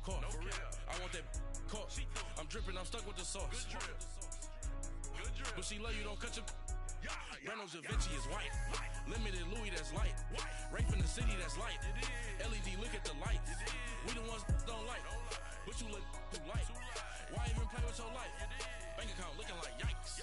caught. For real. I want that caught. I'm dripping, I'm stuck with the sauce. But she love you, don't cut your. Brando Da Vinci is white. Limited Louis, that's light. Rape in the city, that's light. LED, look at the lights. We the ones don't like. But you look too light. Why even play with your life? Bank account looking like yikes.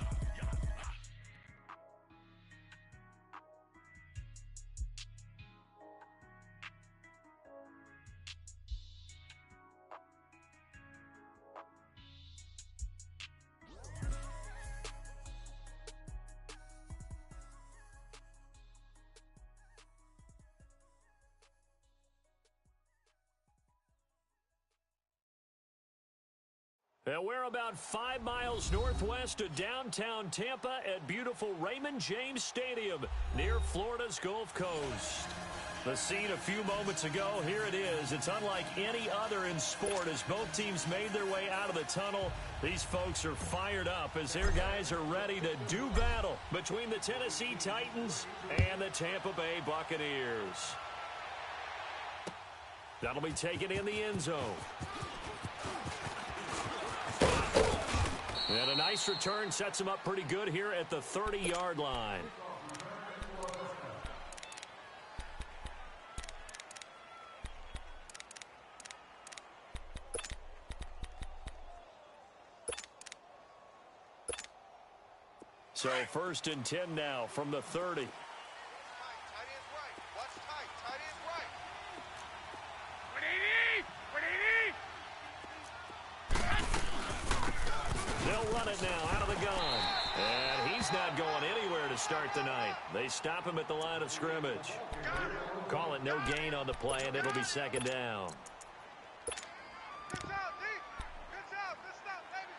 And we're about 5 miles northwest of downtown Tampa at beautiful Raymond James Stadium near Florida's Gulf Coast. The scene a few moments ago, here it is. It's unlike any other in sport as both teams made their way out of the tunnel. These folks are fired up as their guys are ready to do battle between the Tennessee Titans and the Tampa Bay Buccaneers. That'll be taken in the end zone. And a nice return sets him up pretty good here at the 30-yard line. So 1st and 10 now from the 30. They'll run it now out of the gun. And he's not going anywhere to start the night. They stop him at the line of scrimmage. Call it no gain on the play, and it'll be 2nd down. Good job, D. Good job. Good stop, baby.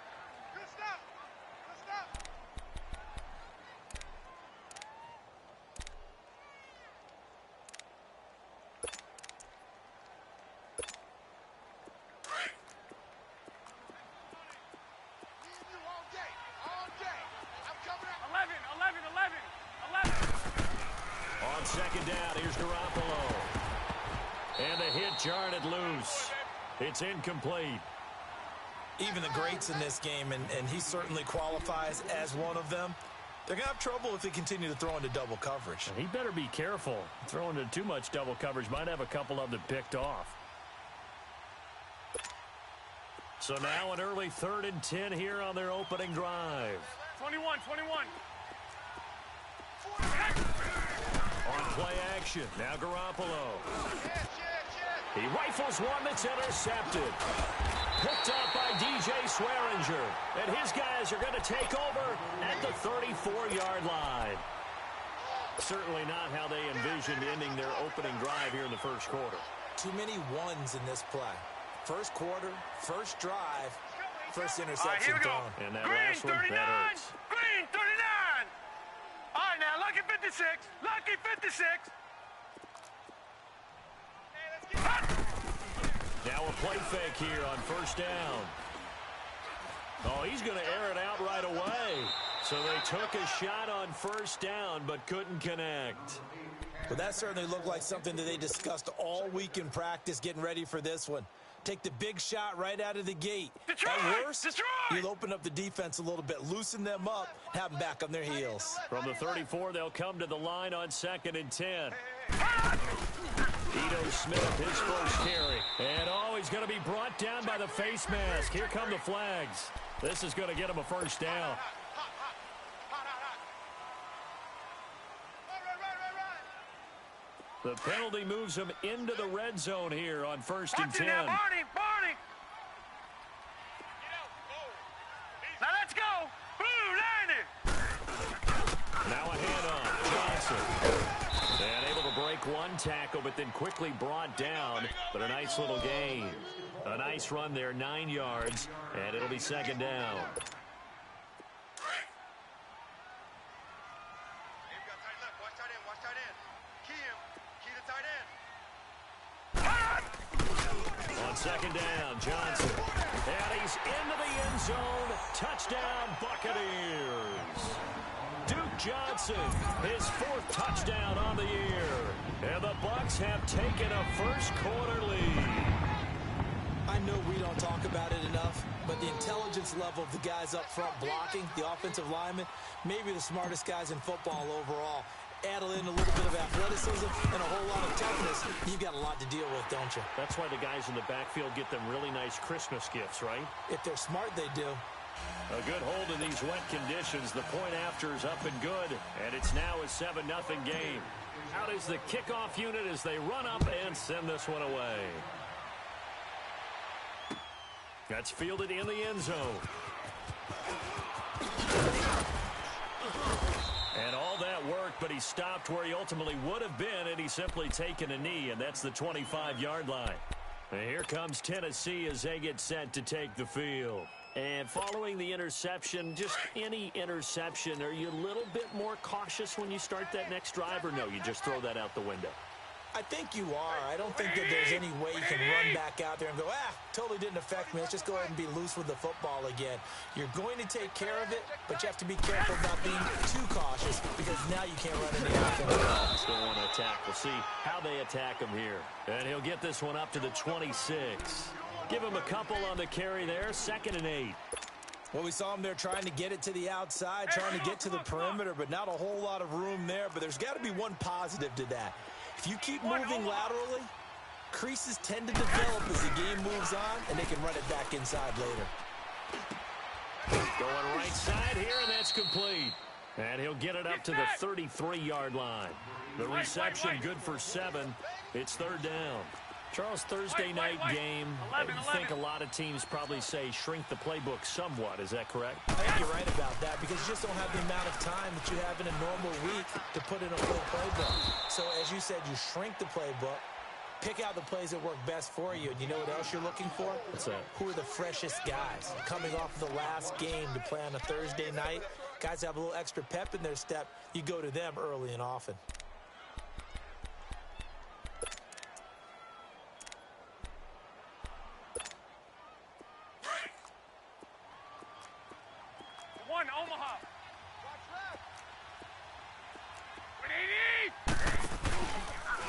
Good stop. Good stop. On 2nd down, here's Garoppolo. And the hit jarred it loose. It's incomplete. Even the greats in this game, and he certainly qualifies as one of them, they're going to have trouble if they continue to throw into double coverage. And he better be careful. Throwing into too much double coverage might have a couple of them picked off. So now an early 3rd and 10 here on their opening drive. 21. On play action, now Garoppolo. He rifles one that's intercepted. Picked up by DJ Swearinger. And his guys are going to take over at the 34-yard line. Certainly not how they envisioned ending their opening drive here in the first quarter. Too many ones in this play. First quarter, first drive, first interception thrown. And that Green, last one, 39. that hurts. Green, 39. All right, now, lucky 56. Lucky 56. Now a play fake here on 1st down. Oh, he's going to air it out right away. So they took a shot on 1st down but couldn't connect. Well, that certainly looked like something that they discussed all week in practice getting ready for this one. Take the big shot right out of the gate. Detroit! At worst, Detroit! you'll open up the defense a little bit, loosen them up, have them back on their heels. From the 34, they'll come to the line on 2nd and 10. Ito Smith, his first carry. And oh, he's going to be brought down by the face mask. Here come the flags. This is going to get him a 1st down. The penalty moves him into the red zone here on 1st and 10. Now, Barney. Now let's go. Blue 90. Now a handoff. Johnson. And able to break one tackle, but then quickly brought down. But a nice little gain. A nice run there, 9 yards. And it'll be 2nd down. On 2nd down, Johnson. And he's into the end zone. Touchdown, Buccaneers. Duke Johnson, his 4th touchdown on the year. And the Bucs have taken a first quarter lead. I know we don't talk about it enough, but the intelligence level of the guys up front blocking, the offensive linemen, maybe the smartest guys in football overall. Add in a little bit of athleticism and a whole lot of toughness, you've got a lot to deal with, don't you? That's why the guys in the backfield get them really nice Christmas gifts, right? If they're smart, they do. A good hold in these wet conditions. The point after is up and good, and it's now a 7-0 game. Out is the kickoff unit as they run up and send this one away. That's fielded in the end zone. And all that work, but he stopped where he ultimately would have been, and he's simply taken a knee, and that's the 25-yard line. And here comes Tennessee as they get set to take the field. And following the interception, just any interception, are you a little bit more cautious when you start that next drive, or no, you just throw that out the window? I think you are. I don't think that there's any way you can run back out there and go, totally didn't affect me. Let's just go ahead and be loose with the football again. You're going to take care of it, but you have to be careful about being too cautious because now you can't run any offense. Still want to attack. We'll see how they attack him here. And he'll get this one up to the 26. Give him a couple on the carry there. 2nd and 8. Well, we saw him there trying to get it to the outside, trying to get to the perimeter, but not a whole lot of room there. But there's got to be one positive to that. If you keep moving laterally, creases tend to develop as the game moves on, and they can run it back inside later. Going right side here, and that's complete. And he'll get it up to the 33-yard line. The reception good for 7. It's 3rd down. Charles, Thursday night game, I think a lot of teams probably say shrink the playbook somewhat. Is that correct? I think you're right about that because you just don't have the amount of time that you have in a normal week to put in a full playbook. So as you said, you shrink the playbook, pick out the plays that work best for you. And you know what else you're looking for? What's that? Who are the freshest guys? Coming off the last game to play on a Thursday night, guys have a little extra pep in their step. You go to them early and often. Omaha.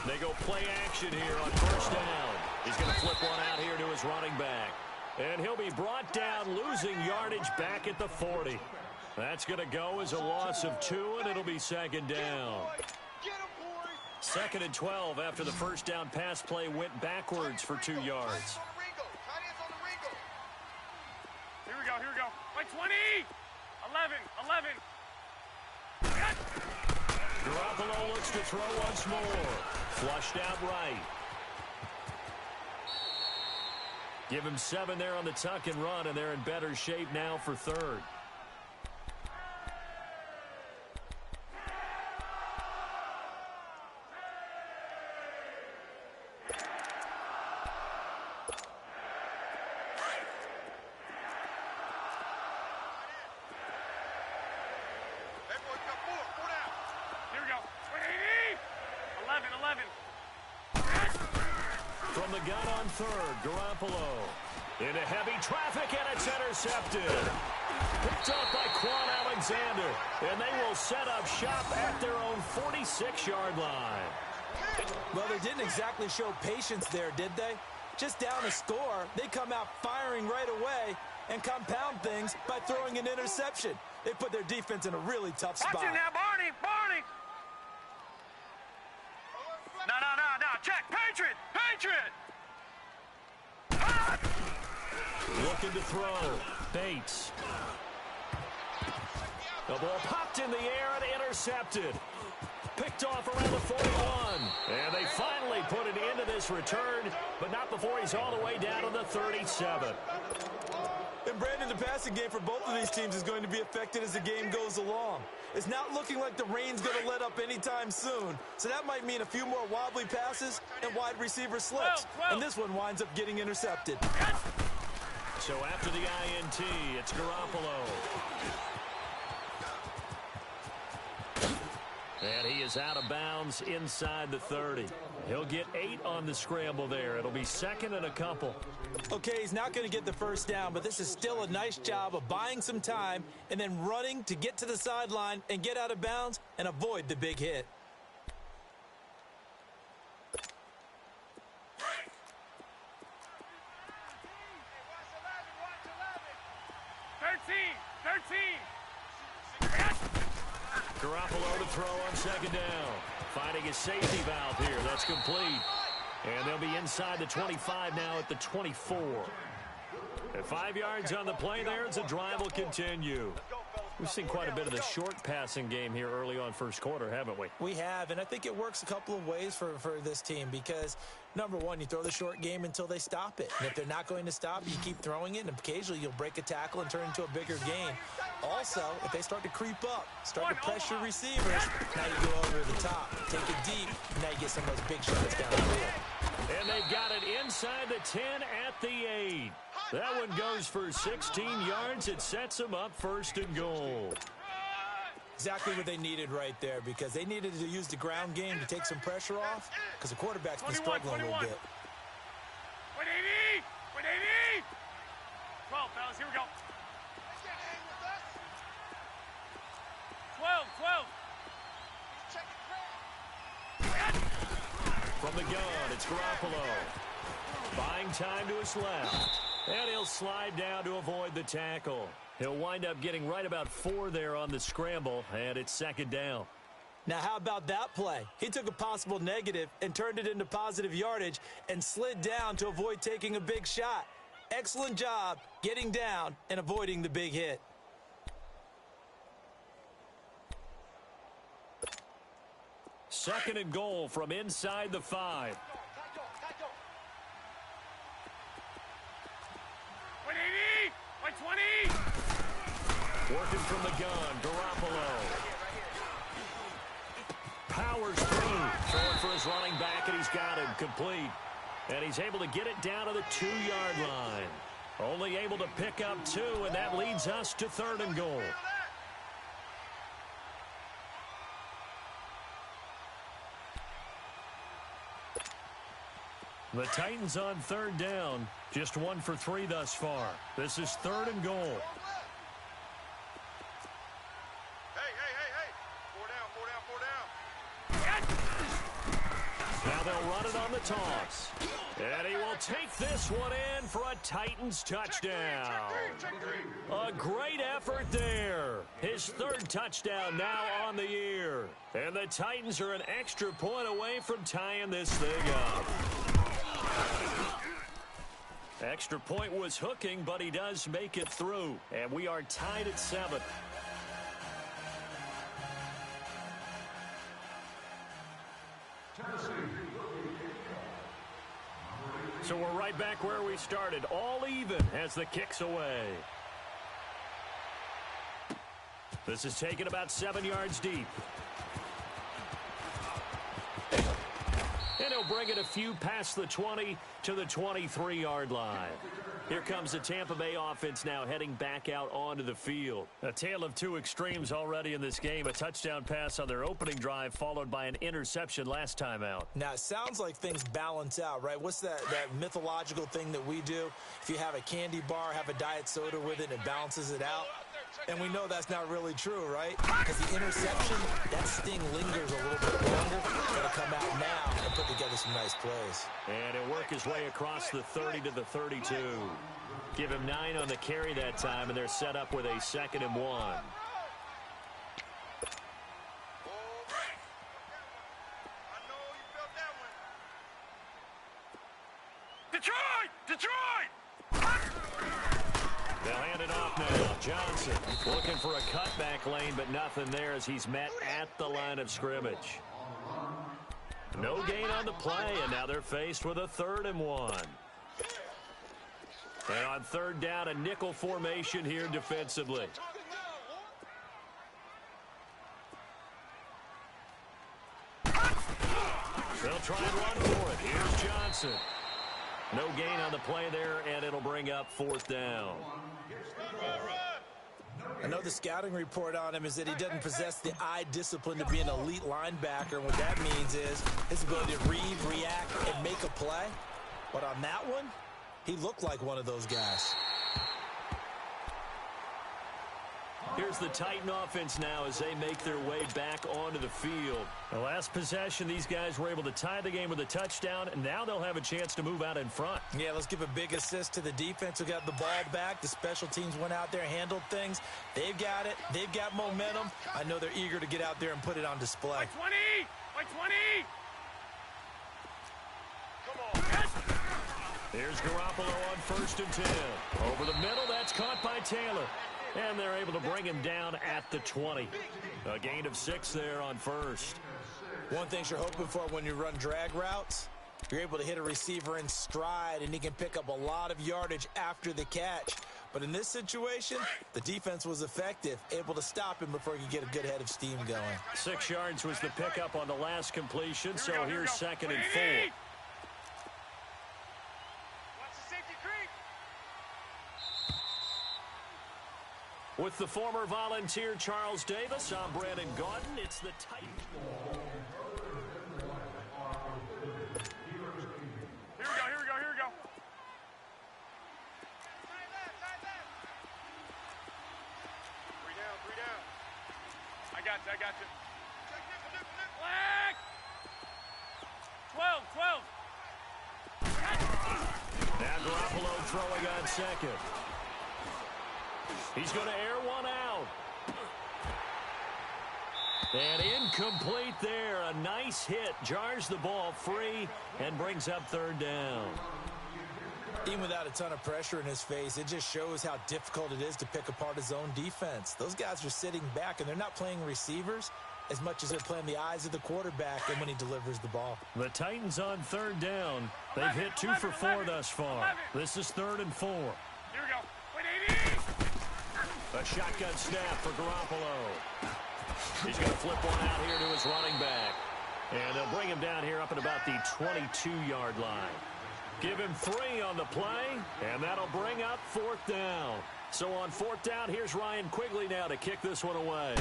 They go play action here on 1st down. He's going to flip one out here to his running back. And he'll be brought down, losing yardage back at the 40. That's going to go as a loss of 2, and it'll be 2nd down. 2nd and 12 after the 1st down pass play went backwards for 2 yards. Here we go. Like 20! 11. Garoppolo looks to throw once more. Flushed out right. Give him 7 there on the tuck and run, and they're in better shape now for 3rd. From the gun on 3rd, Garoppolo into heavy traffic, and it's intercepted. Picked up by Quan Alexander, and they will set up shop at their own 46-yard line. Well, they didn't exactly show patience there, did they? Just down a score, they come out firing right away and compound things by throwing an interception. They put their defense in a really tough spot. Watch it now, Barney! No, check! Patriot! Looking to throw. Bates. The ball popped in the air and intercepted. Picked off around the 41. And they finally put it into this return, but not before he's all the way down on the 37. And Brandon, the passing game for both of these teams is going to be affected as the game goes along. It's not looking like the rain's going to let up anytime soon. So that might mean a few more wobbly passes and wide receiver slips. And this one winds up getting intercepted. So after the INT, it's Garoppolo. And he is out of bounds inside the 30. He'll get 8 on the scramble there. It'll be 2nd and a couple. Okay, he's not going to get the first down, but this is still a nice job of buying some time and then running to get to the sideline and get out of bounds and avoid the big hit. Garoppolo to throw on second down. Finding his safety valve here. That's complete. And they'll be inside the 25 now at the 24. At 5 yards on the play there as the drive will continue. We've seen quite a bit of the short passing game here early on first quarter, haven't we? We have, and I think it works a couple of ways for this team because, number one, you throw the short game until they stop it. And if they're not going to stop, you keep throwing it, and occasionally you'll break a tackle and turn it into a bigger gain. Also, if they start to creep up, start to pressure receivers, now you go over the top, take it deep, now you get some of those big shots downfield. And they've got it inside the 10 at the 8. That one goes for 16 yards. It sets them up first and goal. Exactly what they needed right there because they needed to use the ground game to take some pressure off because the quarterback's been struggling a little bit. 180! 180! 12, fellas, here we go. 12, 12. From the gun, it's Garoppolo. Buying time to his left. And he'll slide down to avoid the tackle. He'll wind up getting right about 4 there on the scramble, and it's second down. Now, how about that play? He took a possible negative and turned it into positive yardage and slid down to avoid taking a big shot. Excellent job getting down and avoiding the big hit. Second and goal from inside the 5. 180! 120! Working from the gun, Garoppolo. Powers through. Throwing for his running back, and he's got him complete. And he's able to get it down to the 2-yard line. Only able to pick up 2, and that leads us to third and goal. The Titans on third down. Just 1 for 3 thus far. This is third and goal. Hey! 4 down. Now they'll run it on the toss. And he will take this one in for a Titans touchdown. A great effort there. His third touchdown now on the year. And the Titans are an extra point away from tying this thing up. Extra point was hooking, but he does make it through. And we are tied at 7. So we're right back where we started. All even as the kick's away. This is taken about 7 yards deep. And he'll bring it a few past the 20 to the 23-yard line. Here comes the Tampa Bay offense now heading back out onto the field. A tale of 2 extremes already in this game. A touchdown pass on their opening drive followed by an interception last time out. Now, it sounds like things balance out, right? What's that mythological thing that we do? If you have a candy bar, have a diet soda with it, and it balances it out. And we know that's not really true, right? Because the interception, that sting lingers a little bit longer. Got to come out now and put together some nice plays. And he'll work his way across the 30 to the 32. Give him 9 on the carry that time, and they're set up with a 2nd and 1. Detroit! They'll hand it off now. Johnson looking for a cutback lane, but nothing there as he's met at the line of scrimmage. No gain on the play, and now they're faced with a 3rd and 1. And on third down, a nickel formation here defensively. They'll try and run for it. Here's Johnson. No gain on the play there, and it'll bring up 4th down. I know the scouting report on him is that he doesn't possess the eye discipline to be an elite linebacker. And what that means is his ability to read, react, and make a play. But on that one, he looked like one of those guys. Here's the Titan offense now as they make their way back onto the field. The last possession, these guys were able to tie the game with a touchdown, and now they'll have a chance to move out in front. Yeah, let's give a big assist to the defense who got the ball back. The special teams went out there, handled things. They've got it. They've got momentum. I know they're eager to get out there and put it on display. By 20! By 20! Come on. Here's Garoppolo on 1st and 10. Over the middle, that's caught by Taylor. And they're able to bring him down at the 20. A gain of 6 there on 1st. One thing you're hoping for when you run drag routes, you're able to hit a receiver in stride, and he can pick up a lot of yardage after the catch. But in this situation, the defense was effective, able to stop him before he could get a good head of steam going. 6 yards was the pickup on the last completion, so here's 2nd and 4. With the former Volunteer Charles Davis, I'm Brandon Gaudin. It's the Titans. Here we go. Three down. I got you. Black! 12. Now Garoppolo throwing on 2nd. He's going to air one out. And incomplete there. A nice hit. Jars the ball free and brings up 3rd down. Even without a ton of pressure in his face, it just shows how difficult it is to pick apart his own defense. Those guys are sitting back, and they're not playing receivers as much as they're playing the eyes of the quarterback and when he delivers the ball. The Titans on 3rd down. They've hit 2 for 4 thus far. This is 3rd and 4. Here we go. Wait, 80! A shotgun snap for Garoppolo. He's going to flip one out here to his running back. And they'll bring him down here up at about the 22-yard line. Give him 3 on the play, and that'll bring up 4th down. So on 4th down, here's Ryan Quigley now to kick this one away.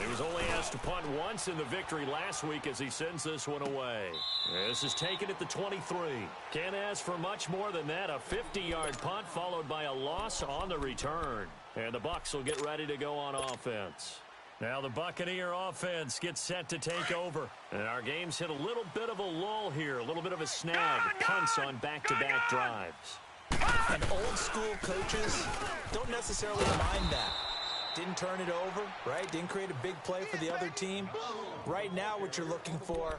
He was only asked to punt once in the victory last week as he sends this one away. This is taken at the 23. Can't ask for much more than that. A 50-yard punt followed by a loss on the return. And the Bucs will get ready to go on offense. Now the Buccaneer offense gets set to take over. And our game's hit a little bit of a lull here, a little bit of a snag. Punts on back-to-back drives. And old school coaches don't necessarily mind that. Didn't turn it over, right? Didn't create a big play for the other team. Right now what you're looking for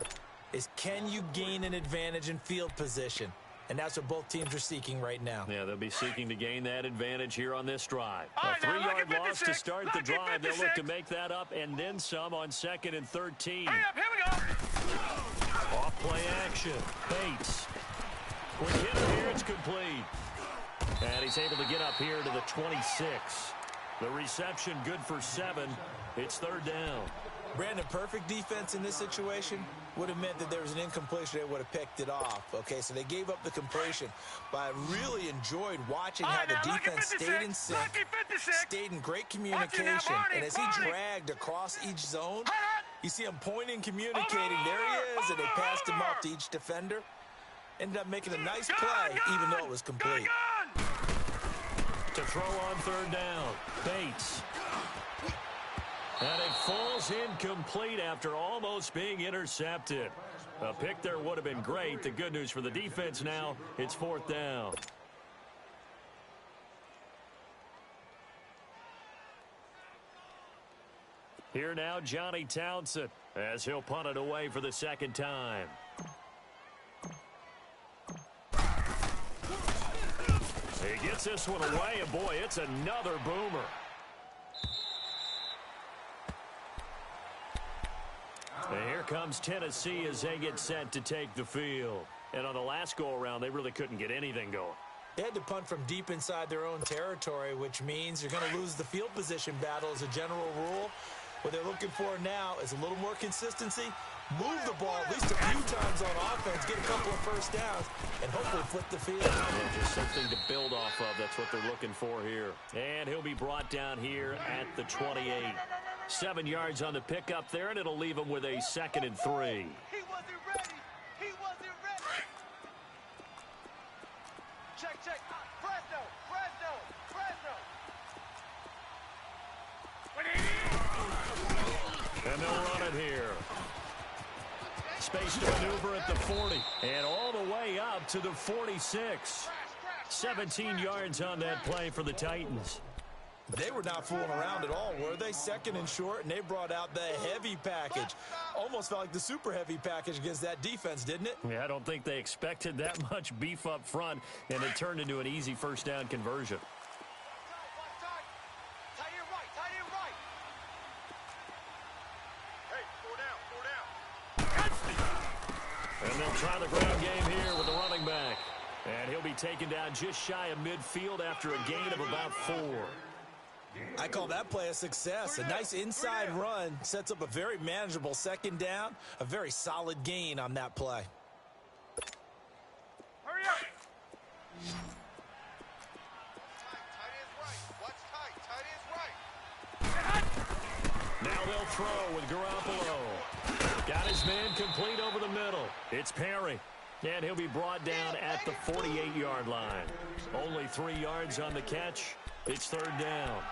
is, can you gain an advantage in field position? And that's what both teams are seeking right now. Yeah, they'll be seeking to gain that advantage here on this drive. A 3-yard loss to start the drive. They'll look to make that up and then some on 2nd and 13. Hurry up, here we go! Off play action. Bates. Quick hit here, it's complete. And he's able to get up here to the 26. The reception good for 7. It's 3rd down. Brandon, perfect defense in this situation would have meant that there was an incompletion. They would have picked it off. Okay, so they gave up the completion. But I really enjoyed watching how the defense stayed in sync, stayed in great communication. And as he dragged across each zone, you see him pointing, communicating. There he is, and they passed him off to each defender. Ended up making a nice play, even though it was complete. To throw on 3rd down, Bates. And it falls incomplete after almost being intercepted. A pick there would have been great. The good news for the defense now, it's 4th down. Here now, Johnny Townsend, as he'll punt it away for the 2nd time. He gets this one away, and boy, it's another boomer. And here comes Tennessee as they get set to take the field. And on the last go-around, they really couldn't get anything going. They had to punt from deep inside their own territory, which means you're going to lose the field position battle as a general rule. What they're looking for now is a little more consistency, move the ball at least a few times on offense, get a couple of first downs, and hopefully flip the field. Yeah, just something to build off of. That's what they're looking for here. And he'll be brought down here at the 28. 7 yards on the pickup there, and it'll leave him with a 2nd and 3. He wasn't ready. He wasn't ready. Check. Fresno. And they'll run it here. Space to maneuver at the 40. And all the way up to the 46. 17 yards on that play for the Titans. They were not fooling around at all, were they? Second and short, and they brought out the heavy package. Almost felt like the super heavy package against that defense, didn't it? Yeah, I don't think they expected that much beef up front, and it turned into an easy first down conversion. And they'll try the ground game here with the running back. And he'll be taken down just shy of midfield after a gain of about 4. I call that play a success. A nice inside run sets up a very manageable second down. A very solid gain on that play. Hurry up. Tight end's right. Watch tight. Tight end's right. Now they'll throw with Garoppolo. Got his man complete over the middle. It's Perry. And he'll be brought down at the 48-yard line. Only 3 yards on the catch. It's third down.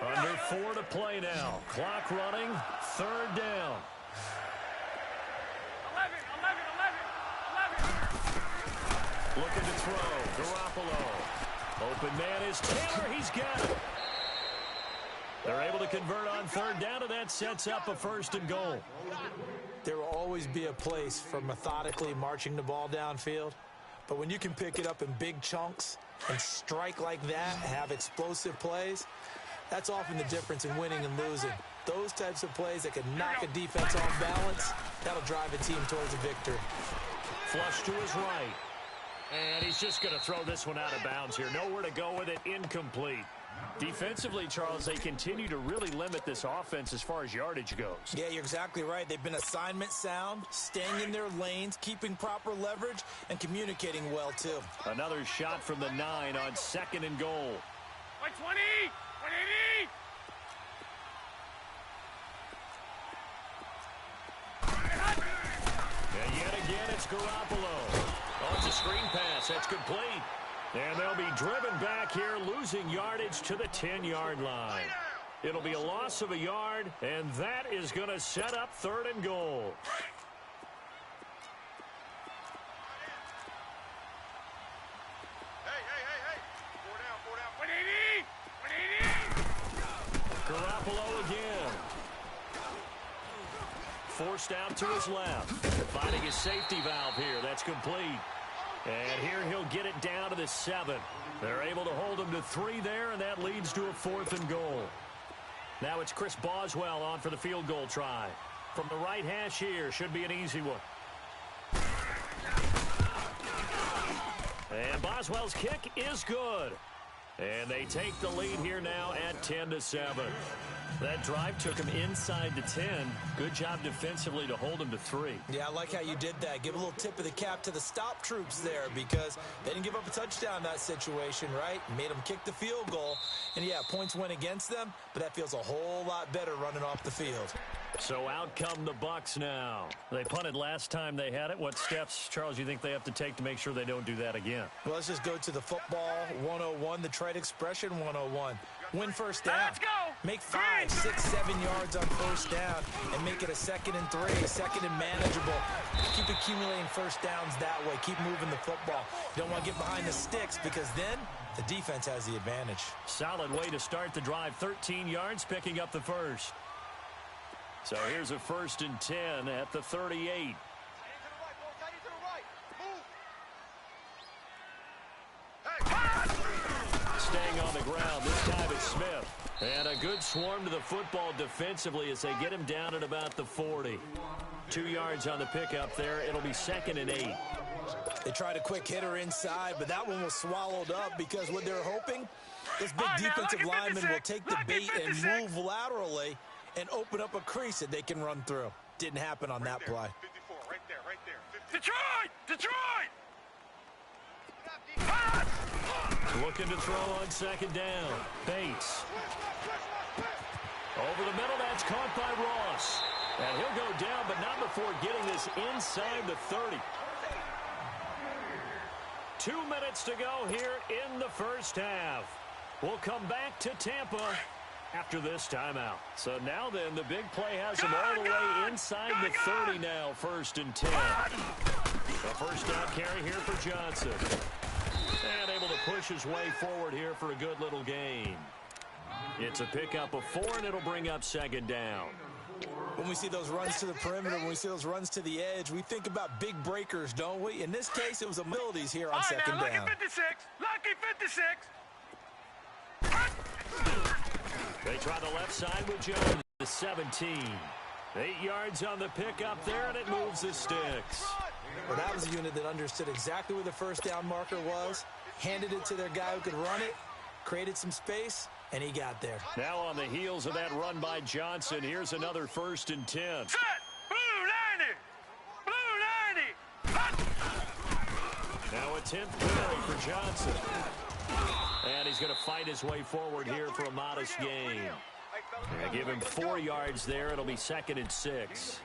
Under 4 to play now. Clock running. Third down. 11. Looking to throw. Garoppolo. Open man is Taylor. He's got it. They're able to convert on third down, and that sets up a first and goal. There will always be a place for methodically marching the ball downfield. But when you can pick it up in big chunks and strike like that, have explosive plays, that's often the difference in winning and losing. Those types of plays that can knock a defense off balance, that'll drive a team towards a victory. Flush to his right. And he's just going to throw this one out of bounds here. Nowhere to go with it. Incomplete. Defensively, Charles, they continue to really limit this offense as far as yardage goes. Yeah, you're exactly right. They've been assignment sound, staying in their lanes, keeping proper leverage, and communicating well, too. Another shot from the 9 on second and goal. 120. 180. And yet again, it's Garoppolo. Oh, it's a screen pass. That's complete. And they'll be driven back here, losing yardage to the 10-yard line. It'll be a loss of a yard, and that is going to set up third and goal. Hey. 4 down. 180. Garoppolo again. Forced out to his left. Finding his safety valve here. That's complete. And here he'll get it down to the 7. They're able to hold him to 3 there, and that leads to a fourth and goal. Now it's Chris Boswell on for the field goal try. From the right hash here, should be an easy one. And Boswell's kick is good. And they take the lead here now at 10-7. That drive took him inside the 10. Good job defensively to hold him to 3. Yeah, I like how you did that. Give a little tip of the cap to the stop troops there because they didn't give up a touchdown in that situation, right? Made them kick the field goal. And, yeah, points went against them, but that feels a whole lot better running off the field. So out come the Bucs now. They punted last time they had it. What steps, Charles, you think they have to take to make sure they don't do that again? Well, let's just go to the football 101, the trade expression 101. Win first down. Let's go. Make 5, 6, 7 yards on first down and make it a 2nd and 3, 2nd and manageable. Keep accumulating first downs that way. Keep moving the football. You don't want to get behind the sticks because then the defense has the advantage. Solid way to start the drive. 13 yards, picking up the first. So here's a 1st and 10 at the 38. Staying on the ground, this time it's Smith. And a good swarm to the football defensively as they get him down at about the 40. 2 yards on the pickup there. It'll be 2nd and 8. They tried a quick hitter inside, but that one was swallowed up because what they're hoping, this big defensive lineman will take the bait and move laterally and open up a crease that they can run through. Didn't happen on that play. 54, right there. Detroit! Looking to throw on 2nd down. Bates. Over the middle, that's caught by Ross. And he'll go down, but not before getting this inside the 30. 2 minutes to go here in the first half. We'll come back to Tampa after this timeout. So now then, the big play has them all the way inside the 30 now, 1st and 10. A first down carry here for Johnson. And able to push his way forward here for a good little gain. It's a pickup of 4, and it'll bring up 2nd down. When we see those runs to the perimeter, when we see those runs to the edge, we think about big breakers, don't we? In this case, it was abilities here on 2nd down. Lucky 56. Lucky 56. They try the left side with Jones, the 17. 8 yards on the pickup there, and it moves the sticks. Well, that was a unit that understood exactly where the first down marker was, handed it to their guy who could run it, created some space, and he got there. Now on the heels of that run by Johnson, here's another 1st and 10. Set. Blue 90. Blue 90. Now a 10th carry for Johnson. And he's going to fight his way forward here for a modest gain. Give him 4 yards there. It'll be 2nd and 6.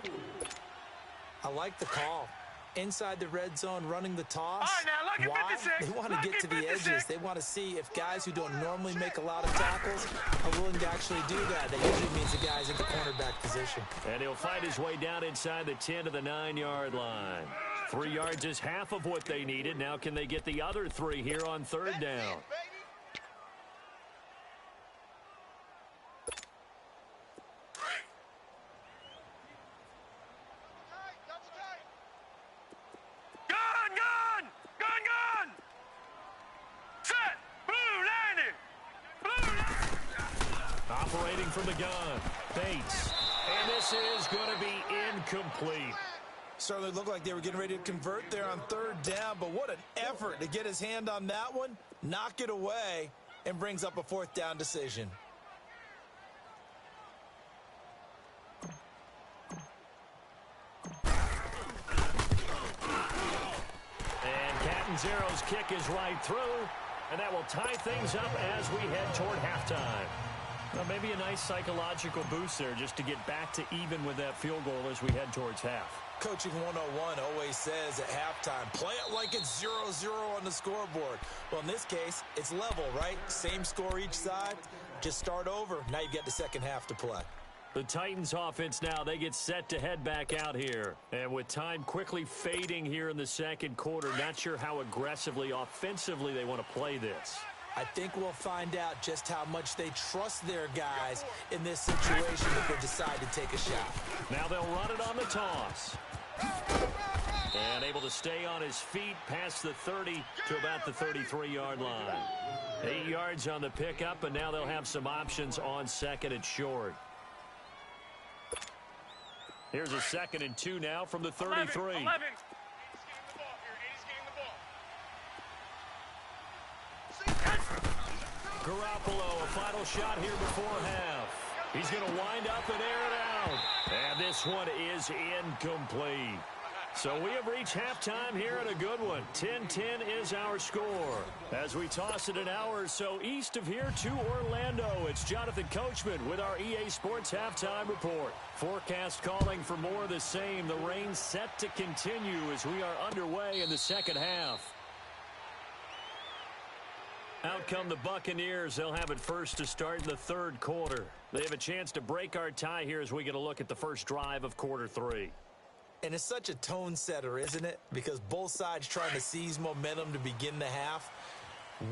I like the call. Inside the red zone, running the toss. All right, now, lucky Why? 56. They want to get to the 56. edges. They want to see if guys who don't normally make a lot of tackles are willing to actually do that. That usually means the guy's in the cornerback position. And he'll fight his way down inside the 10 to the 9-yard line. 3 yards is half of what they needed. Now can they get the other 3 here on 3rd down? Operating from the gun, Bates. And this is going to be incomplete. Certainly looked like they were getting ready to convert there on 3rd down, but what an effort to get his hand on that one, knock it away, and brings up a 4th down decision. And Catanzero's kick is right through, and that will tie things up as we head toward halftime. Well, maybe a nice psychological boost there just to get back to even with that field goal as we head towards half. Coaching 101 always says at halftime, play it like it's 0-0 on the scoreboard. Well, in this case, it's level, right? Same score each side. Just start over. Now you get the second half to play. The Titans offense now, they get set to head back out here. And with time quickly fading here in the second quarter, not sure how aggressively, offensively they want to play this. I think we'll find out just how much they trust their guys in this situation if they decide to take a shot. Now they'll run it on the toss. And able to stay on his feet past the 30 to about the 33-yard line. 8 yards on the pickup, and now they'll have some options on 2nd and short. Here's a 2nd and 2 now from the 33. 11. Garoppolo, a final shot here before half. He's going to wind up and air it out. And this one is incomplete. So we have reached halftime here at a good one. 10-10 is our score. As we toss it an hour or so east of here to Orlando, it's Jonathan Coachman with our EA Sports Halftime Report. Forecast calling for more of the same. The rain set to continue as we are underway in the second half. Out come the Buccaneers. They'll have it first to start in the 3rd quarter. They have a chance to break our tie here as we get a look at the first drive of quarter 3. And it's such a tone setter, isn't it? Because both sides trying to seize momentum to begin the half.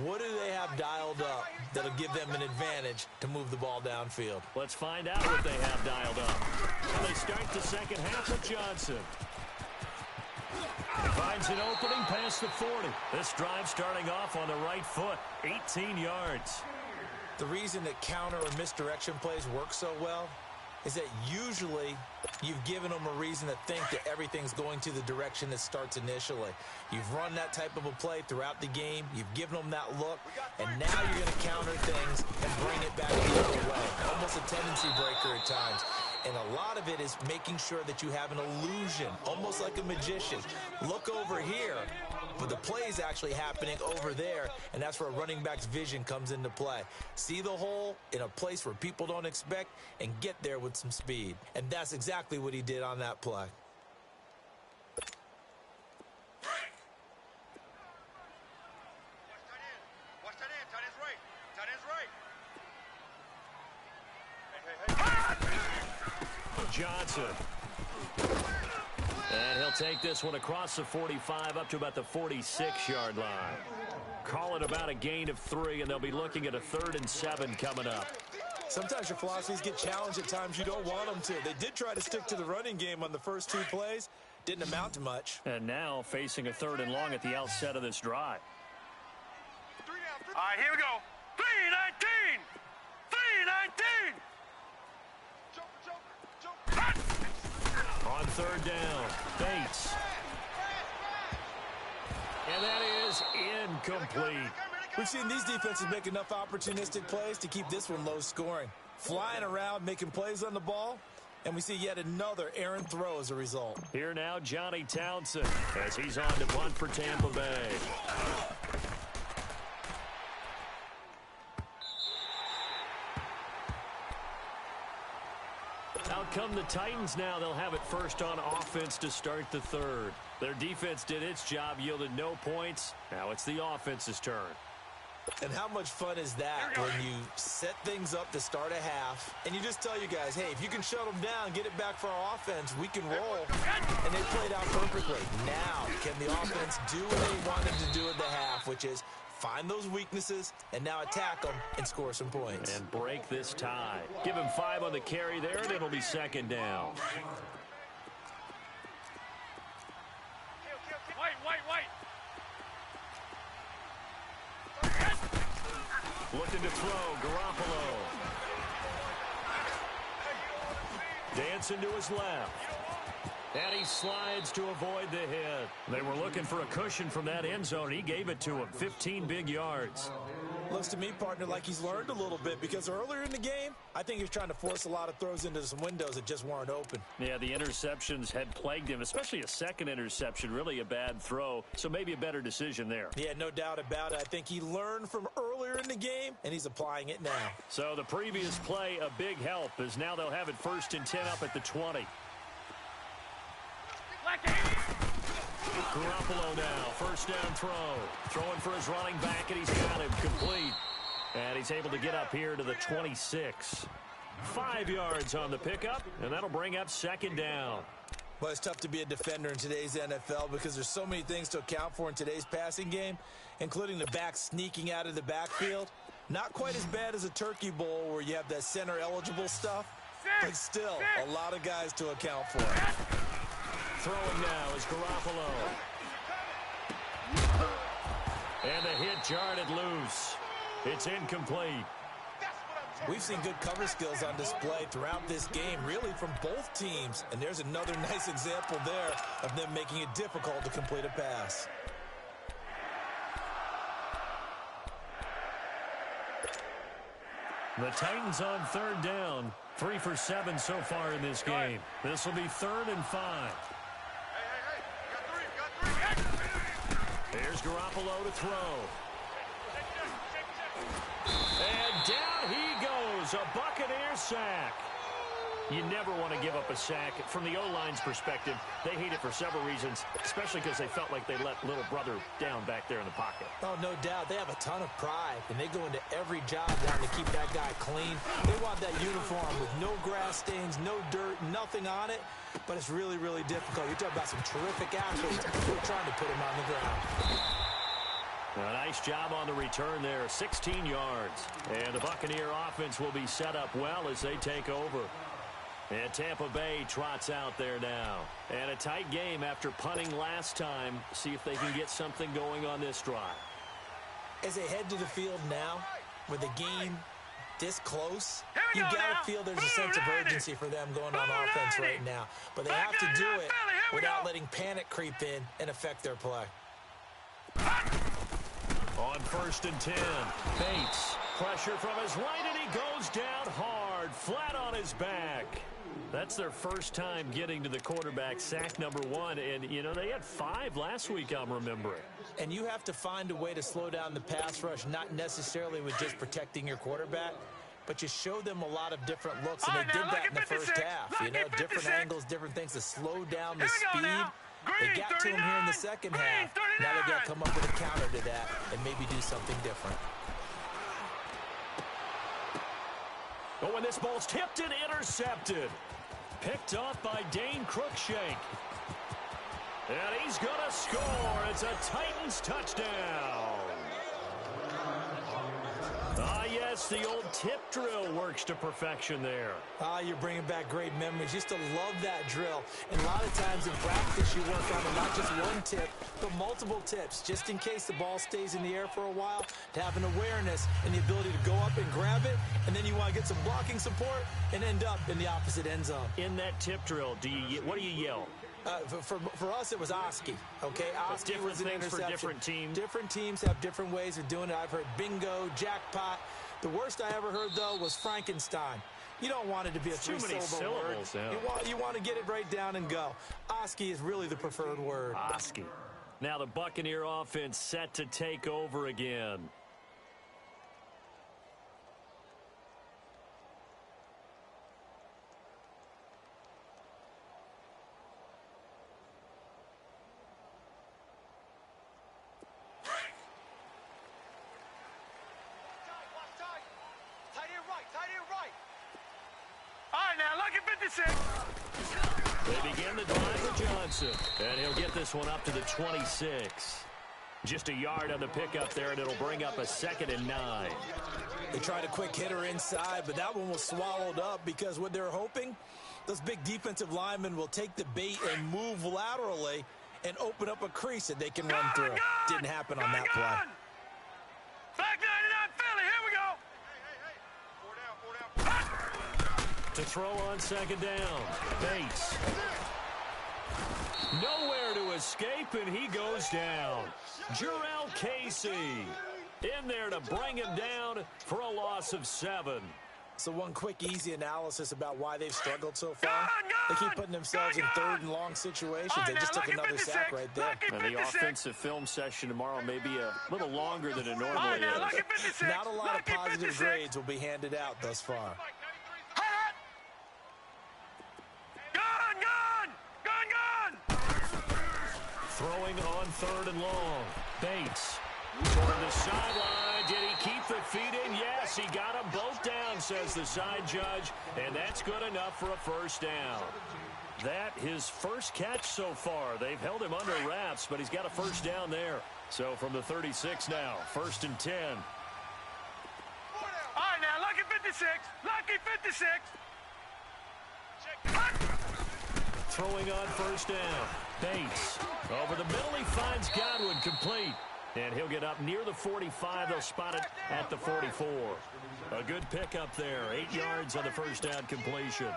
What do they have dialed up that'll give them an advantage to move the ball downfield? Let's find out what they have dialed up. And they start the second half with Johnson. Finds an opening past the 40. This drive starting off on the right foot, 18 yards. The reason that counter or misdirection plays work so well is that usually you've given them a reason to think that everything's going to the direction that starts initially. You've run that type of a play throughout the game. You've given them that look, and now you're going to counter things and bring it back the other way. Almost a tendency breaker at times. And a lot of it is making sure that you have an illusion, almost like a magician. Look over here, but the play is actually happening over there, and that's where a running back's vision comes into play. See the hole in a place where people don't expect and get there with some speed. And that's exactly what he did on that play. Watch that in. Tight end's right. Tight end's right. And he'll take this one across the 45 up to about the 46-yard line. Call it about a gain of 3, and they'll be looking at a 3rd and 7 coming up. Sometimes your philosophies get challenged at times you don't want them to. They did try to stick to the running game on the first 2 plays. Didn't amount to much. And now facing a 3rd and long at the outset of this drive. All right, here we go. 3-19! 3-19! On 3rd down, Bates. And that is incomplete. We've seen these defenses make enough opportunistic plays to keep this one low scoring. Flying around, making plays on the ball, and we see yet another errant throw as a result. Here now, Johnny Townsend, as he's on to punt for Tampa Bay. Out come the Titans now. They'll have it first on offense to start the 3rd. Their defense did its job, yielded no points. Now it's the offense's turn. And how much fun is that when you set things up to start a half, and you just tell you guys, hey, if you can shut them down, get it back for our offense, we can roll. And they played out perfectly. Now, can the offense do what they wanted to do at the half, which is find those weaknesses and now attack them and score some points. And break this tie. Give him 5 on the carry there, and it'll be 2nd down. Wait. Looking to throw, Garoppolo. Dancing to his left. And he slides to avoid the hit. They were looking for a cushion from that end zone. He gave it to him. 15 big yards. Looks to me, partner, like he's learned a little bit because earlier in the game, I think he was trying to force a lot of throws into some windows that just weren't open. Yeah, the interceptions had plagued him, especially a second interception, really a bad throw. So maybe a better decision there. Yeah, no doubt about it. I think he learned from earlier in the game, and he's applying it now. So the previous play, a big help, as now they'll have it 1st and 10 up at the 20. Garoppolo now, 1st down throw. Throwing for his running back, and he's got him complete. And he's able to get up here to the 26. 5 yards on the pickup, and that'll bring up 2nd down. Well, it's tough to be a defender in today's NFL because there's so many things to account for in today's passing game, including the back sneaking out of the backfield. Not quite as bad as a turkey bowl where you have that center-eligible stuff, but still a lot of guys to account for. Throwing now is Garoppolo. And the hit jarred it loose. It's incomplete. We've seen good cover skills on display throughout this game, really from both teams. And there's another nice example there of them making it difficult to complete a pass. The Titans on 3rd down. 3 for 7 so far in this game. This will be 3rd and 5. Here's Garoppolo to throw. And down he goes. A Buccaneer sack. You never want to give up a sack. From the O-line's perspective, they hate it for several reasons, especially because they felt like they let little brother down back there in the pocket. Oh, no doubt. They have a ton of pride, and they go into every job down to keep that guy clean. They want that uniform with no grass stains, no dirt, nothing on it, but it's really, really difficult. You're talking about some terrific athletes who are trying to put him on the ground. A nice job on the return there, 16 yards. And the Buccaneer offense will be set up well as they take over. And Tampa Bay trots out there now. And a tight game after punting last time. See if they can get something going on this drive. As they head to the field now, with the game this close, you got to feel there's a sense of urgency for them going on offense right now. But they have to do it without letting panic creep in and affect their play. On 1st and 10, Bates. Pressure from his right, and he goes down hard, flat on his back. That's their first time getting to the quarterback, sack number 1. And, you know, they had 5 last week, I'm remembering. And you have to find a way to slow down the pass rush, not necessarily with just protecting your quarterback, but you show them a lot of different looks, and they did that in the first half. You know, different angles, different things to slow down the speed. They got to him here in the second half. Now they've got to come up with a counter to that and maybe do something different. Oh, and this ball's tipped and intercepted. Picked off by Dane Cruikshank. And he's going to score. It's a Titans touchdown. Yes, the old tip drill works to perfection there. You're bringing back great memories. Used to love that drill. And a lot of times in practice, you work on it, not just one tip, but multiple tips, just in case the ball stays in the air for a while, to have an awareness and the ability to go up and grab it, and then you want to get some blocking support and end up in the opposite end zone. In that tip drill, what do you yell? For us, it was Oski, okay? Oski was an interception. For different teams. Different teams have different ways of doing it. I've heard bingo, jackpot. The worst I ever heard, though, was Frankenstein. You don't want it to be a three-syllable word. Yeah. You want to get it right down and go. Oski is really the preferred word. Oski. Now the Buccaneer offense set to take over again. They begin the drive with Johnson, and he'll get this one up to the 26. Just a yard on the pickup there, and it'll bring up a 2nd and 9. They tried a quick hitter inside, but that one was swallowed up because what they're hoping, those big defensive linemen will take the bait and move laterally and open up a crease that they can run through. Didn't happen on that play. Back 99 Philly, here we go. To throw on 2nd down, Bates. Nowhere to escape, and he goes down. Jarrell Casey in there to bring him down for a loss of 7. So one quick, easy analysis about why they've struggled so far. They keep putting themselves in 3rd and long situations. They just took another sack right there. And the offensive film session tomorrow may be a little longer than it normally is. Not a lot of positive grades will be handed out thus far. Throwing on 3rd and long. Bates toward the sideline. Did he keep the feet in? Yes, he got them both down, says the side judge, and that's good enough for a 1st down. That his first catch so far. They've held him under wraps, but he's got a 1st down there. So from the 36 now, 1st and 10. All right, now, lucky 56. Lucky 56. Throwing on 1st down. Bates. Over the middle, he finds Godwin complete. And he'll get up near the 45. They'll spot it at the 44. A good pickup there. 8 yards on the 1st down completion.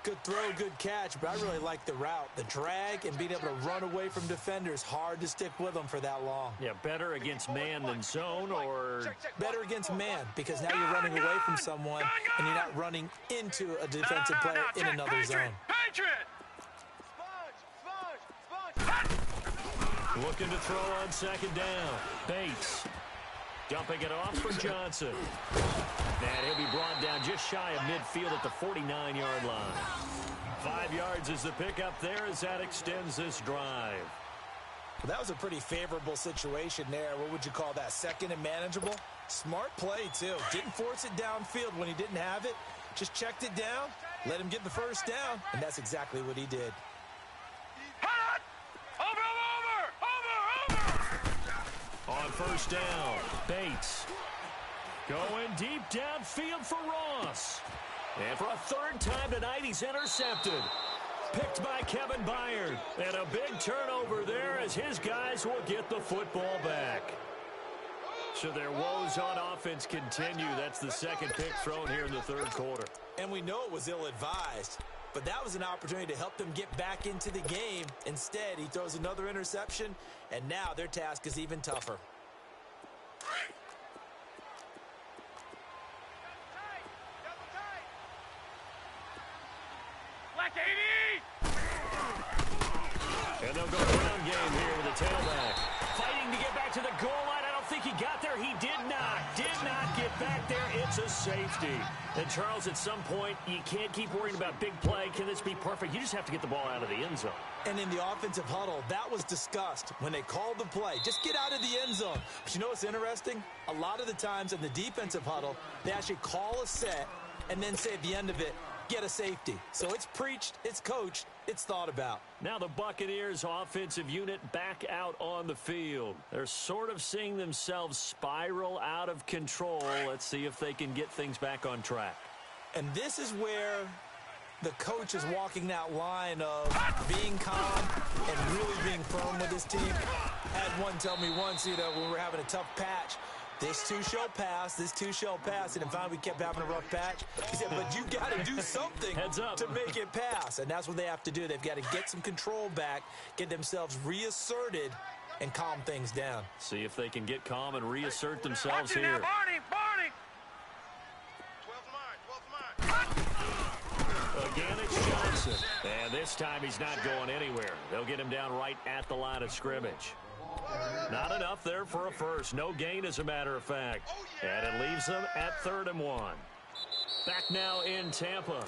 Good throw, good catch, but I really like the route. The drag and being able to run away from defenders. Hard to stick with them for that long. Yeah, better against man than zone, or better against man, because now you're running away from someone and you're not running into a defensive player in another zone. Looking to throw on 2nd down. Bates dumping it off for Johnson. And he'll be brought down just shy of midfield at the 49-yard line. 5 yards is the pickup there as that extends this drive. Well, that was a pretty favorable situation there. What would you call that? 2nd and manageable? Smart play, too. Didn't force it downfield when he didn't have it. Just checked it down, let him get the 1st down, and that's exactly what he did. On 1st down, Bates going deep downfield for Ross. And for a 3rd time tonight, he's intercepted. Picked by Kevin Byard. And a big turnover there as his guys will get the football back. So their woes on offense continue. That's the 2nd pick thrown here in the 3rd quarter. And we know it was ill-advised. But that was an opportunity to help them get back into the game. Instead, he throws another interception, and now their task is even tougher. And they'll go ground game here with the tailback. Fighting to get back to the goal line. I don't think he got there. He did not get back there. It's a safety. And, Charles, at some point, you can't keep worrying about big play. Can this be perfect? You just have to get the ball out of the end zone. And in the offensive huddle, that was discussed when they called the play. Just get out of the end zone. But you know what's interesting? A lot of the times in the defensive huddle, they actually call a set and then say at the end of it, get a safety. So it's preached, it's coached, it's thought about. Now the Buccaneers offensive unit back out on the field. They're sort of seeing themselves spiral out of control. Let's see if they can get things back on track. And this is where the coach is walking that line of being calm and really being firm with his team. Had one tell me once, when we were having a tough patch, this too shall pass, this too shall pass. And then finally we kept having a rough patch. He said, but you got to do something to make it pass. And that's what they have to do. They've got to get some control back, get themselves reasserted, and calm things down. See if they can get calm and reassert themselves here. Now, Barney! 12 mine. Again, it's Johnson. And this time he's not going anywhere. They'll get him down right at the line of scrimmage. Not enough there for a first. No gain, as a matter of fact. And it leaves them at 3rd and 1. Back now in Tampa.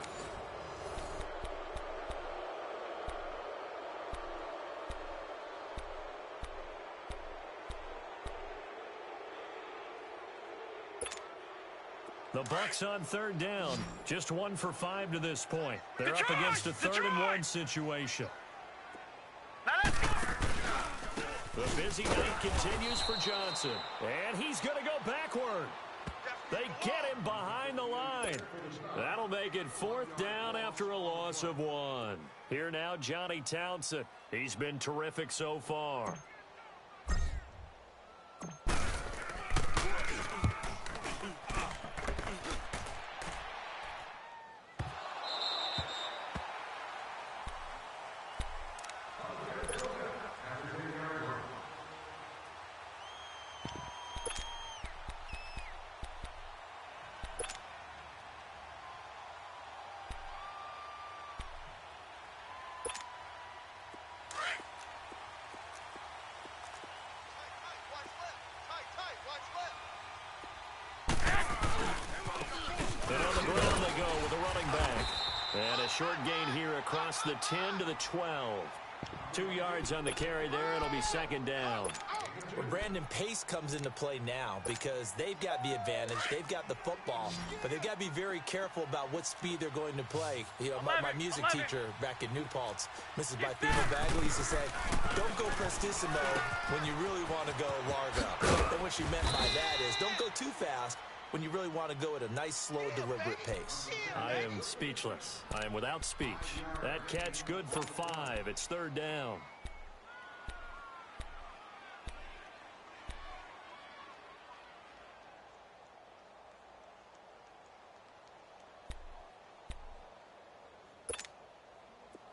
The Bucs on 3rd down. Just 1 for 5 to this point. They're up against a 3rd and 1 situation. The busy night continues for Johnson. And he's going to go backward. They get him behind the line. That'll make it 4th down after a loss of 1. Here now, Johnny Townsend. He's been terrific so far. And a short gain here across the 10 to the 12. 2 yards on the carry there. It'll be 2nd down. Well, Brandon, pace comes into play now because they've got the advantage. They've got the football, but they've got to be very careful about what speed they're going to play. My music teacher back in New Paltz, Mrs. Bythema Bagley, used to say, don't go prestissimo when you really want to go largo. And what she meant by that is don't go too fast when you really want to go at a nice, slow, deliberate pace. I am speechless. I am without speech. That catch good for 5. It's 3rd down.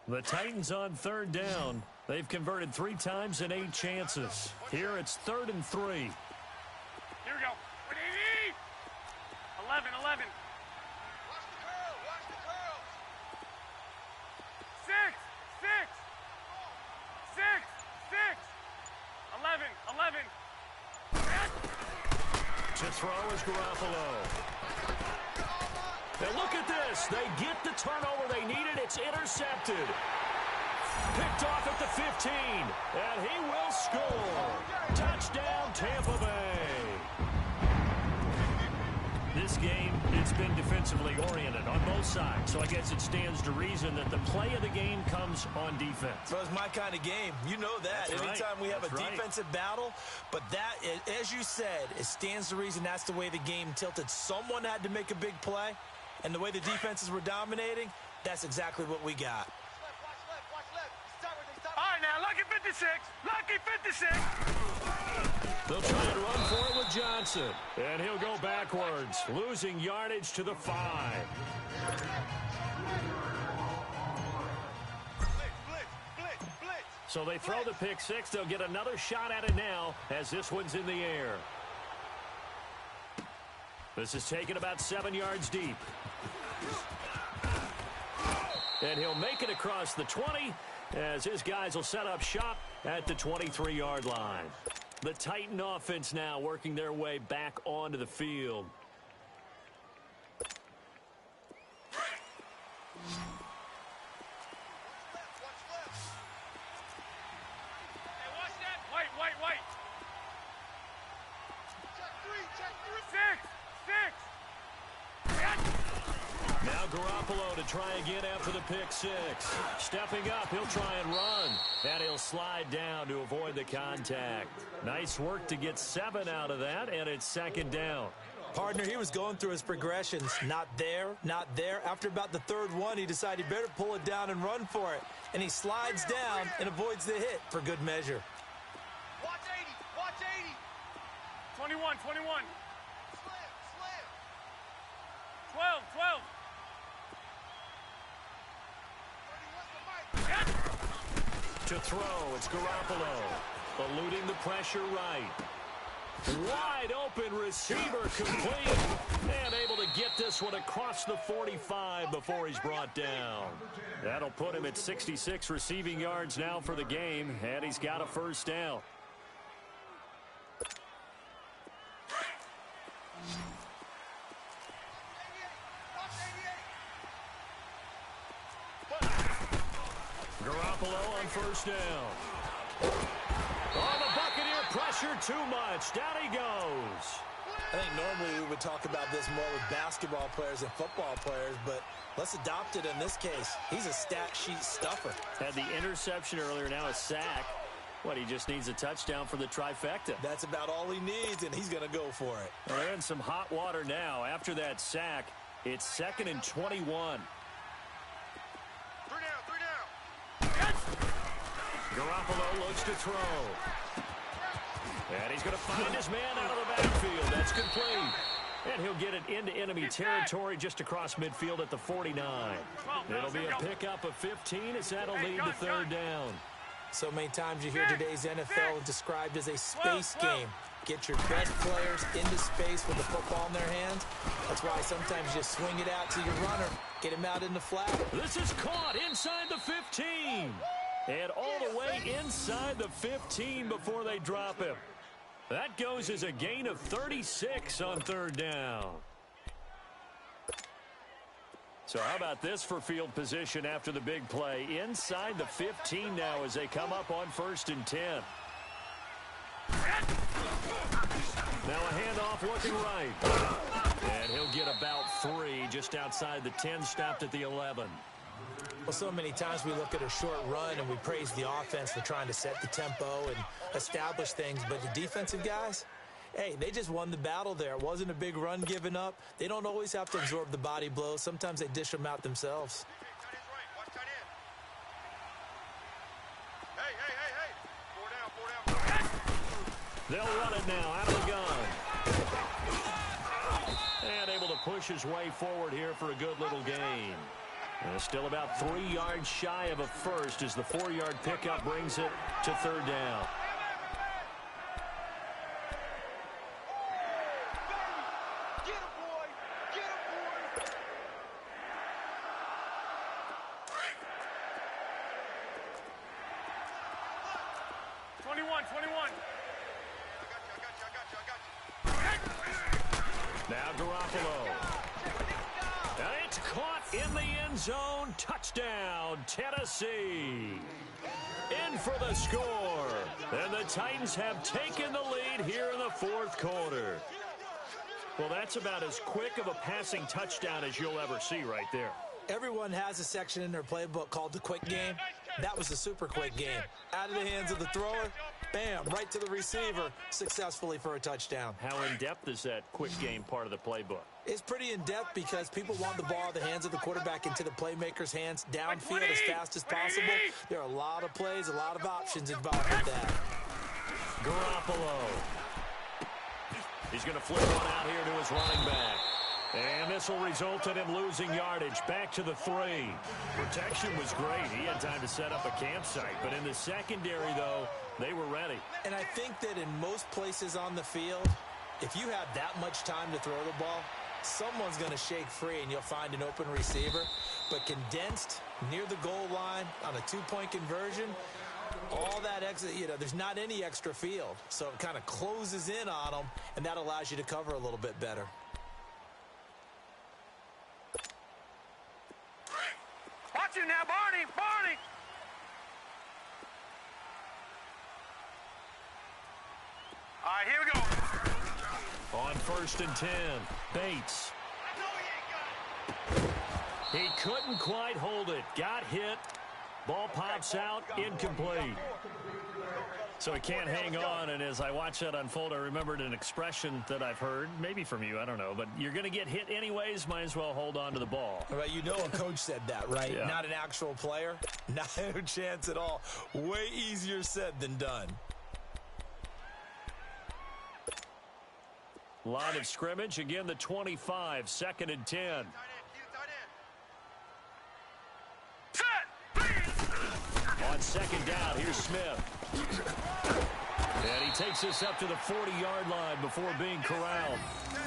The Titans on 3rd down. They've converted 3 times in 8 chances. Here it's 3rd and 3. Here we go. 11. Watch the curl. 6. 11. To throw is Garoppolo. And look at this. They get the turnover they needed. It's intercepted. Picked off at the 15. And he will score. Touchdown, Tampa Bay. This game, it's been defensively oriented on both sides. So I guess it stands to reason that the play of the game comes on defense. Well, it's my kind of game. You know that. That's Anytime we have That's a defensive battle. But that, as you said, it stands to reason that's the way the game tilted. Someone had to make a big play. And the way the defenses were dominating, that's exactly what we got. Watch left. All right, now, lucky 56. They'll try and run for it with Johnson. And he'll go backwards, losing yardage to the 5. Blitz. So they throw the pick 6. They'll get another shot at it now as this one's in the air. This is taken about 7 yards deep. And he'll make it across the 20 as his guys will set up shop at the 23-yard line. The Titan offense now working their way back onto the field. White. Check 3. 6. Now Garoppolo to try again after the pick six. Stepping up, he'll try and run. And he'll slide down to avoid the contact. Nice work to get 7 out of that, and it's second down. Partner, he was going through his progressions. Not there, not there. After about the third one, he decided he better pull it down and run for it. And he slides down and avoids the hit for good measure. Watch 80. Watch 80. 21, 21. Slam. Slam. 12, 12. 31's the mic. To throw, it's Garoppolo. Eluding the pressure right. Wide open receiver complete. And able to get this one across the 45 before he's brought down. That'll put him at 66 receiving yards now for the game. And he's got a first down. Garoppolo on first down. Oh, the Buccaneer pressure too much. Down he goes. I think normally we would talk about this more with basketball players and football players, but let's adopt it in this case. He's a stat sheet stuffer. Had the interception earlier, now a sack. What, he just needs a touchdown for the trifecta. That's about all he needs, and he's going to go for it. Well, they're in some hot water now. After that sack, it's 2nd and 21. 3 down. Garoppolo looks to throw. And he's going to find his man out of the backfield. That's complete. And he'll get it into enemy territory just across midfield at the 49. It'll be a pickup of 15 as that'll lead to third down. So many times you hear today's NFL described as a space game. Get your best players into space with the football in their hands. That's why sometimes you swing it out to your runner, get him out in the flat. This is caught inside the 15. And all the way inside the 15 before they drop him. That goes as a gain of 36 on third down. So how about this for field position after the big play? Inside the 15 now as they come up on 1st and 10. Now a handoff looking right. And he'll get about 3 just outside the 10, stopped at the 11. Well, so many times we look at a short run and we praise the offense for trying to set the tempo and establish things. But the defensive guys, hey, they just won the battle there. It wasn't a big run given up. They don't always have to absorb the body blows. Sometimes they dish them out themselves. Watch tight end. Hey. 4 down. They'll run it now out of the gun. And able to push his way forward here for a good little gain. Still about 3 yards shy of a first as the 4-yard pickup brings it to third down. Get him, boy. Get him, boy. 21, 21. I got you. Now Garoppolo. And it's caught in the end zone. Touchdown, Tennessee. In for the score. And the Titans have taken the lead here in the 4th quarter. Well, that's about as quick of a passing touchdown as you'll ever see right there. Everyone has a section in their playbook called the quick game. That was a super quick game. Out of the hands of the thrower, bam, right to the receiver, successfully for a touchdown. How in-depth is that quick game part of the playbook? It's pretty in-depth because people want the ball out of the hands of the quarterback into the playmaker's hands, downfield as fast as possible. There are a lot of plays, a lot of options involved with that. Garoppolo. He's going to flip one out here to his running back. And this will result in him losing yardage back to the 3. Protection was great. He had time to set up a campsite. But in the secondary, though, they were ready. And I think that in most places on the field, if you have that much time to throw the ball, someone's going to shake free and you'll find an open receiver. But condensed near the goal line on a 2-point conversion, all that extra, there's not any extra field. So it kind of closes in on them, and that allows you to cover a little bit better. Watch it now, Barney. All right, here we go. On 1st and 10, Bates. He couldn't quite hold it. Got hit. Ball pops out, incomplete. So he can't hang on, and as I watch that unfold, I remembered an expression that I've heard, maybe from you, I don't know, but you're going to get hit anyways, might as well hold on to the ball. Right, you know a coach said that, right? Yeah. Not an actual player. Not a chance at all. Way easier said than done. Line of scrimmage, again the 25, 2nd and 10. On 2nd down, here's Smith. And he takes this up to the 40-yard line before being corralled.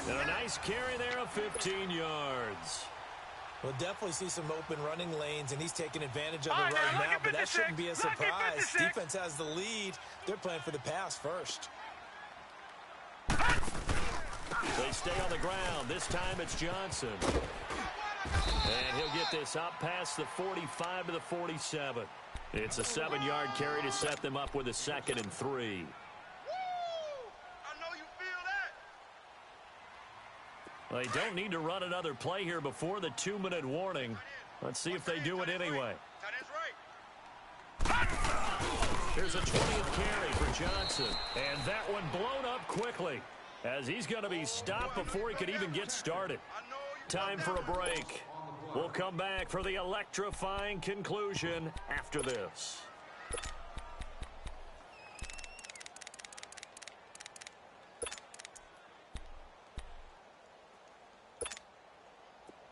And a nice carry there of 15 yards. We'll definitely see some open running lanes, and he's taking advantage of it right now, but that shouldn't be a surprise. Defense has the lead. They're playing for the pass first. They stay on the ground. This time it's Johnson. And he'll get this up past the 45 to the 47. It's a 7-yard carry to set them up with a 2nd and 3. I know you feel that. They don't need to run another play here before the 2-minute warning. Let's see if they do it anyway. Here's a 20th carry for Johnson. And that one blown up quickly, as he's going to be stopped before he could even get started. Time for a break. We'll come back for the electrifying conclusion after this.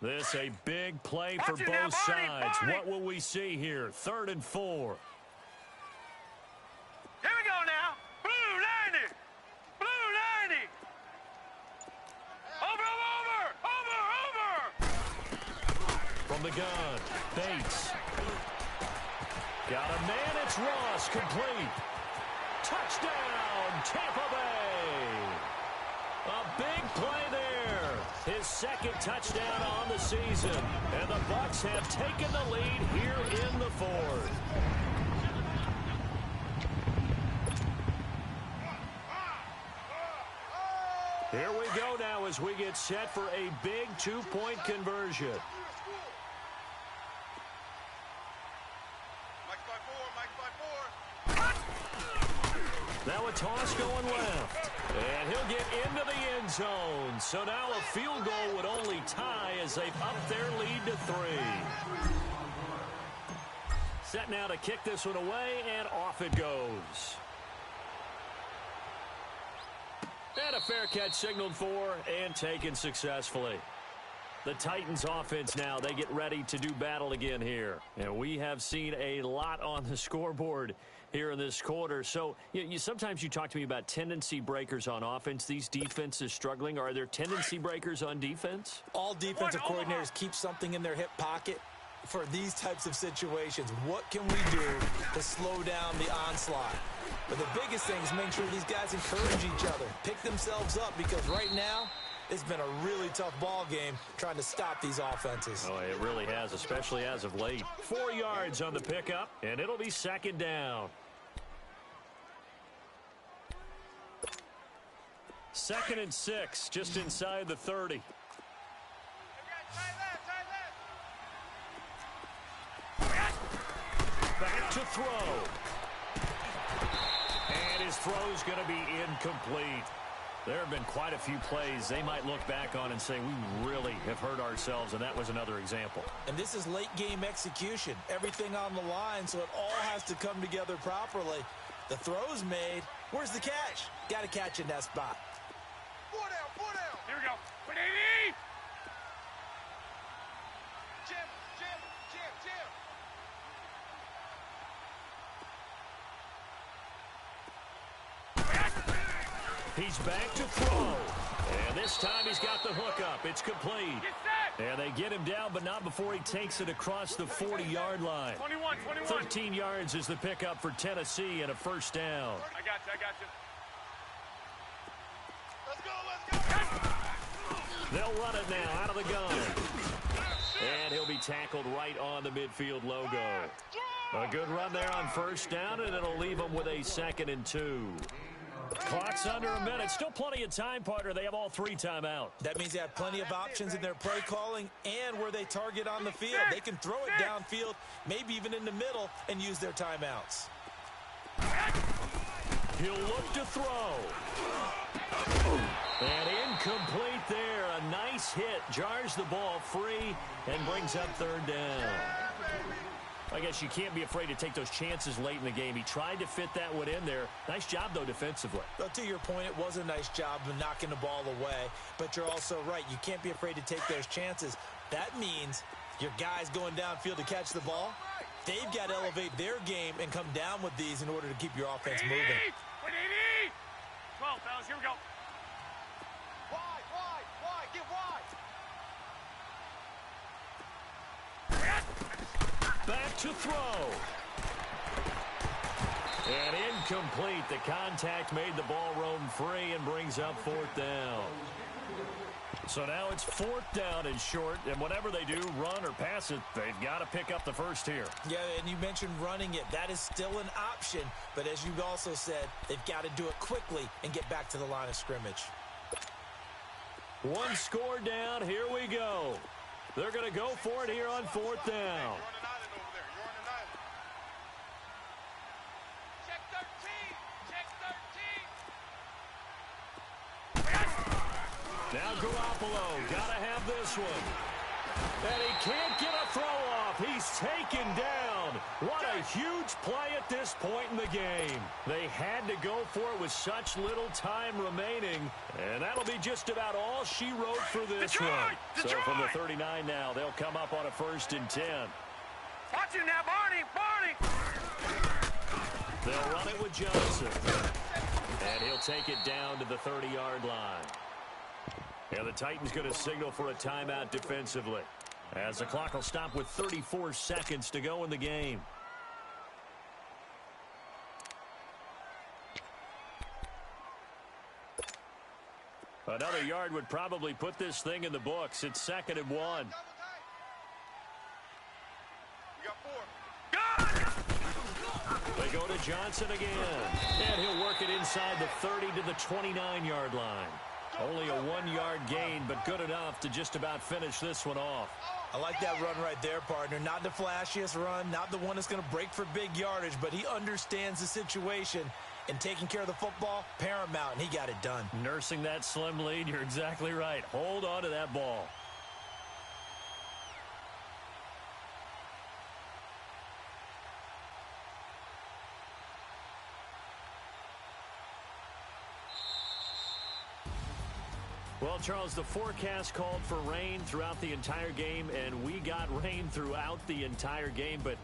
This a big play for both sides. What will we see here? 3rd and 4. Here we go now. Blue 90. Blue 90. Over. From the gun, Bates. Got a man, it's Ross, complete. Touchdown, Tampa Bay. A big play there. His 2nd touchdown on the season. And the Bucs have taken the lead here in the 4th. Here we go now as we get set for a big 2-point conversion. Now a toss going left. And he'll get into the end zone. So now a field goal would only tie as they've upped their lead to 3. Set now to kick this one away, and off it goes. And a fair catch signaled for and taken successfully. The Titans offense now, they get ready to do battle again here. And we have seen a lot on the scoreboard here in this quarter. So sometimes you talk to me about tendency breakers on offense. These defenses struggling. Are there tendency breakers on defense? All defensive coordinators keep something in their hip pocket for these types of situations. What can we do to slow down the onslaught? But the biggest thing is make sure these guys encourage each other, pick themselves up, because right now it's been a really tough ball game trying to stop these offenses. Oh, it really has, especially as of late. 4 yards on the pickup, and it'll be 2nd down. 2nd and 6, just inside the 30. Back to throw. And his throw's going to be incomplete. There have been quite a few plays they might look back on and say, we really have hurt ourselves, and that was another example. And this is late game execution. Everything on the line, so it all has to come together properly. The throw's made. Where's the catch? Got to catch in that spot. 4 down, 4 down. Here we go. 180. Jim, Jim, Jim, Jim. He's back to throw. And this time he's got the hook up. It's complete. And they get him down, but not before he takes it across the 40-yard line. 21. 13 yards is the pickup for Tennessee and a 1st down. I got you. Let's go. They'll run it now out of the gun. And he'll be tackled right on the midfield logo. A good run there on 1st down, and it'll leave him with a 2nd and 2. Clock's under a minute. Still plenty of time, partner. They have all 3 timeouts. That means they have plenty of options in their play calling and where they target on the field. They can throw it downfield, maybe even in the middle, and use their timeouts. He'll look to throw. And incomplete there. A nice hit. Jars the ball free and brings up 3rd down. I guess you can't be afraid to take those chances late in the game. He tried to fit that one in there. Nice job, though, defensively. Well, to your point, it was a nice job of knocking the ball away. But you're also right. You can't be afraid to take those chances. That means your guys going downfield to catch the ball, they've got to elevate their game and come down with these in order to keep your offense moving. 12, fellas, here we go. Wide, get wide. Back to throw. And incomplete. The contact made the ball roam free and brings up 4th down. So now it's 4th down and short, and whatever they do, run or pass it, they've got to pick up the first here. Yeah, and you mentioned running it. That is still an option, but as you also said, they've got to do it quickly and get back to the line of scrimmage. 1 score down. Here we go. They're going to go for it here on 4th down. Now Garoppolo, got to have this one. And he can't get a throw off. He's taken down. What a huge play at this point in the game. They had to go for it with such little time remaining. And that'll be just about all she wrote for this one. So from the 39 now, they'll come up on a 1st and 10. Watch him now, Barney. They'll run it with Johnson. And he'll take it down to the 30-yard line. And the Titans going to signal for a timeout defensively, as the clock will stop with 34 seconds to go in the game. Another yard would probably put this thing in the books. It's 2nd and 1. They go to Johnson again. And he'll work it inside the 30 to the 29-yard line. Only a 1-yard gain, but good enough to just about finish this one off. I like that run right there, partner. Not the flashiest run, not the one that's going to break for big yardage, but he understands the situation, and taking care of the football, paramount, and he got it done. Nursing that slim lead, you're exactly right. Hold on to that ball. Well, Charles, the forecast called for rain throughout the entire game, and we got rain throughout the entire game. But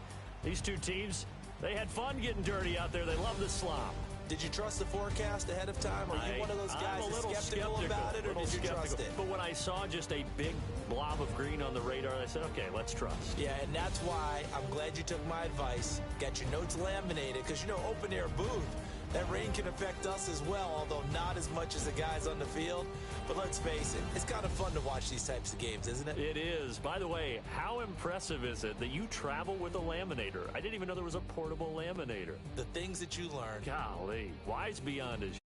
these two teams, they had fun getting dirty out there. They love the slop. Did you trust the forecast ahead of time? Are you one of those guys that's skeptical about it, or did you trust it? But when I saw just a big blob of green on the radar, I said, okay, let's trust. Yeah, and that's why I'm glad you took my advice. Got your notes laminated, because, you know, open-air booth, that rain can affect us as well, although not as much as the guys on the field. But let's face it, it's kind of fun to watch these types of games, isn't it? It is. By the way, how impressive is it that you travel with a laminator? I didn't even know there was a portable laminator. The things that you learn. Golly, wise beyond his